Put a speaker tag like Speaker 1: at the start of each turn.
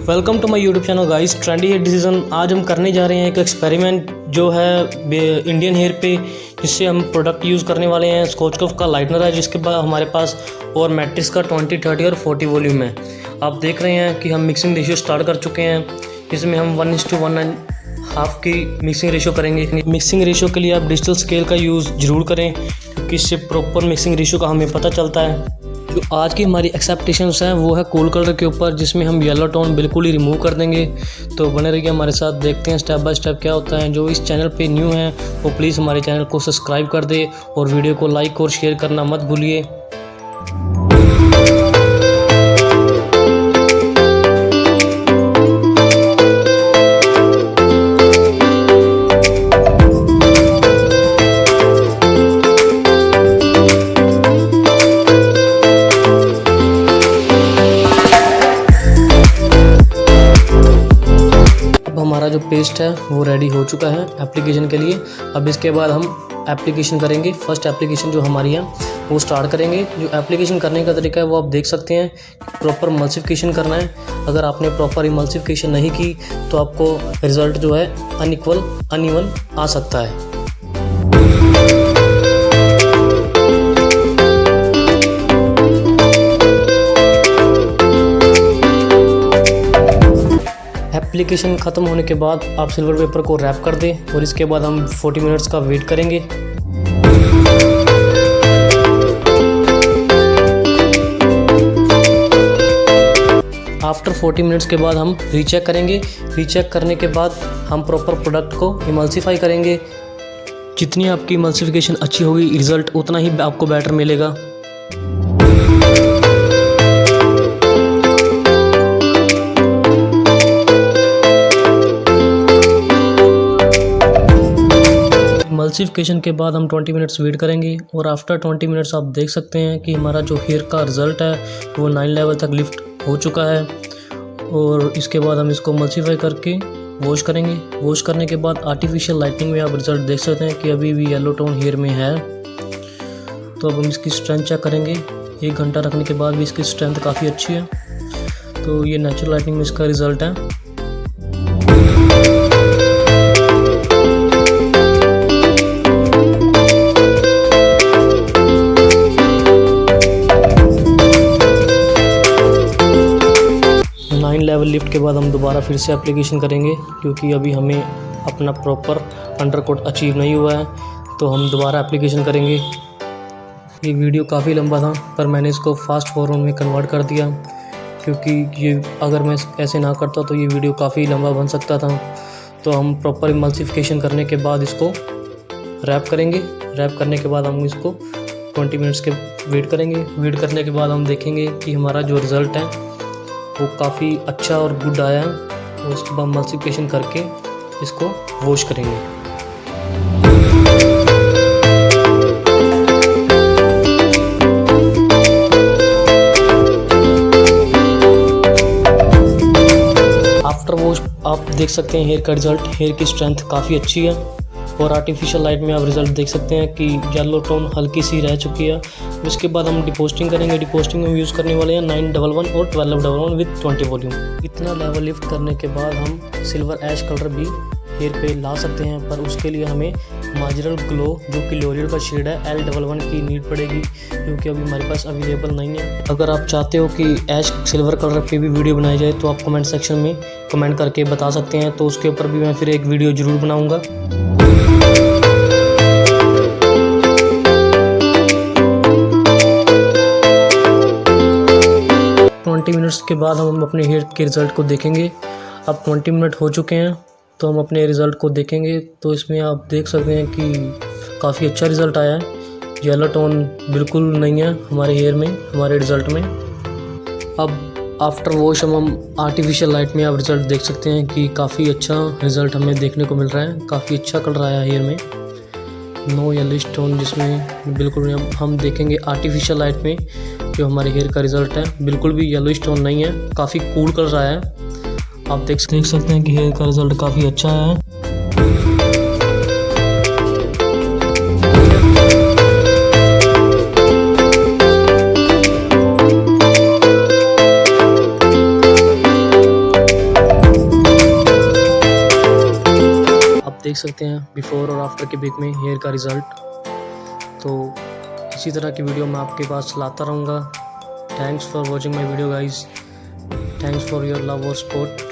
Speaker 1: Welcome to my YouTube channel guys, trendy hair decision. आज हम करने जा रहे हैं एक एक्सपेरिमेंट जो है इंडियन हेयर पे, जिससे हम प्रोडक्ट यूज़ करने वाले हैं। स्कॉचकोफ का लाइटनर है, जिसके बाद हमारे पास और मैट्रिक्स का 20, 30 और 40 वॉल्यूम है। आप देख रहे हैं कि हम मिक्सिंग रेशियो स्टार्ट कर चुके हैं, जिसमें हम 1:1.5 की मिक्सिंग रेशियो करेंगे। मिक्सिंग रेशियो के लिए आप डिजिटल स्केल का यूज़ ज़रूर करें, क्योंकि इससे प्रॉपर मिक्सिंग रेशियो का हमें पता चलता है। जो आज की हमारी एक्सेप्टेशंस हैं वो है कूल कलर के ऊपर, जिसमें हम येलो टोन बिल्कुल ही रिमूव कर देंगे। तो बने रहिए हमारे साथ, देखते हैं स्टेप बाय स्टेप क्या होता है। जो इस चैनल पे न्यू है वो प्लीज़ हमारे चैनल को सब्सक्राइब कर दे और वीडियो को लाइक और शेयर करना मत भूलिए। हमारा जो पेस्ट है वो रेडी हो चुका है एप्लीकेशन के लिए। अब इसके बाद हम एप्लीकेशन करेंगे। फर्स्ट एप्लीकेशन जो हमारी है वो स्टार्ट करेंगे। जो एप्लीकेशन करने का तरीका है वो आप देख सकते हैं। प्रॉपर इमल्सिफिकेशन करना है। अगर आपने प्रॉपर इमल्सिफिकेशन नहीं की तो आपको रिज़ल्ट जो है अनइवन आ सकता है। एप्लीकेशन ख़त्म होने के बाद आप सिल्वर पेपर को रैप कर दें और इसके बाद हम 40 मिनट्स का वेट करेंगे। आफ्टर 40 मिनट्स के बाद हम रीचेक करेंगे। रीचेक करने के बाद हम प्रॉपर प्रोडक्ट को इमल्सिफाई करेंगे। जितनी आपकी इमल्सिफिकेशन अच्छी होगी, रिज़ल्ट उतना ही आपको बेटर मिलेगा। इमल्सिफिकेशन के बाद हम 20 मिनट्स वेट करेंगे और आफ्टर 20 मिनट्स आप देख सकते हैं कि हमारा जो हेयर का रिज़ल्ट है वो 9 लेवल तक लिफ्ट हो चुका है। और इसके बाद हम इसको इमल्सिफाई करके वॉश करेंगे। वॉश करने के बाद आर्टिफिशियल लाइटनिंग में आप रिज़ल्ट देख सकते हैं कि अभी भी येलो टोन हेयर में है। तो अब हम इसकी स्ट्रेंथ चेक करेंगे। 1 घंटा रखने के बाद भी इसकी स्ट्रेंथ काफ़ी अच्छी है। तो ये नेचुरल लाइटनिंग में इसका रिज़ल्ट है। लेवल लिफ्ट के बाद हम दोबारा फिर से एप्लीकेशन करेंगे, क्योंकि अभी हमें अपना प्रॉपर अंडरकोट अचीव नहीं हुआ है। तो हम दोबारा एप्लीकेशन करेंगे। ये वीडियो काफ़ी लंबा था, पर मैंने इसको फास्ट फॉरवर्ड में कन्वर्ट कर दिया, क्योंकि ये अगर मैं ऐसे ना करता तो ये वीडियो काफ़ी लंबा बन सकता था। तो हम प्रॉपर इमल्सिफिकेशन करने के बाद इसको रैप करेंगे। रैप करने के बाद हम इसको 20 मिनट्स के वेट करेंगे। वेट करने के बाद हम देखेंगे कि हमारा जो रिज़ल्ट है वो काफ़ी अच्छा और गुड आया है। और उसके बाद इमल्सिफिकेशन करके इसको वॉश करेंगे। आफ्टर वॉश आप देख सकते हैं हेयर का रिज़ल्ट। हेयर की स्ट्रेंथ काफ़ी अच्छी है और आर्टिफिशियल लाइट में आप रिज़ल्ट देख सकते हैं कि येलो टोन हल्की सी रह चुकी है। इसके बाद हम डिपोस्टिंग करेंगे। डिपोस्टिंग में यूज़ करने वाले हैं 911 और 1211 विद 20 वॉल्यूम। इतना लेवल लिफ्ट करने के बाद हम सिल्वर ऐश कलर भी हेयर पे ला सकते हैं, पर उसके लिए हमें मार्जिनल ग्लो जो कि लोरियल का शेड है L11 की नीड पड़ेगी, क्योंकि अभी हमारे पास अवेलेबल नहीं है। अगर आप चाहते हो कि ऐश सिल्वर कलर पे भी वीडियो बनाई जाए तो आप कमेंट सेक्शन में कमेंट करके बता सकते हैं। तो उसके ऊपर भी मैं फिर एक वीडियो ज़रूर बनाऊँगा। 20 मिनट्स के बाद हम अपने हेयर के रिज़ल्ट को देखेंगे। अब 20 मिनट हो चुके हैं तो हम अपने रिज़ल्ट को देखेंगे। तो इसमें आप देख सकते हैं कि काफ़ी अच्छा रिज़ल्ट आया है। येलो टोन बिल्कुल नहीं है हमारे हेयर में, हमारे रिज़ल्ट में। अब आफ्टर वॉश हम आर्टिफिशियल लाइट में आप रिज़ल्ट देख सकते हैं कि काफ़ी अच्छा रिज़ल्ट हमें देखने को मिल रहा है। काफ़ी अच्छा कलर आया है हेयर में, नो येलोइश टोन जिसमें बिल्कुल नहीं। हम देखेंगे आर्टिफिशियल लाइट में जो हमारे हेयर का रिज़ल्ट है, बिल्कुल भी येलोइश टोन नहीं है, काफ़ी कूल कलर आया है। आप देख सकते हैं कि हेयर का रिज़ल्ट काफ़ी अच्छा है। देख सकते हैं बिफ़ोर और आफ्टर के पिक में हेयर का रिज़ल्ट। तो इसी तरह की वीडियो मैं आपके पास लाता रहूँगा। Thanks for watching my video guys, thanks for your love और सपोर्ट।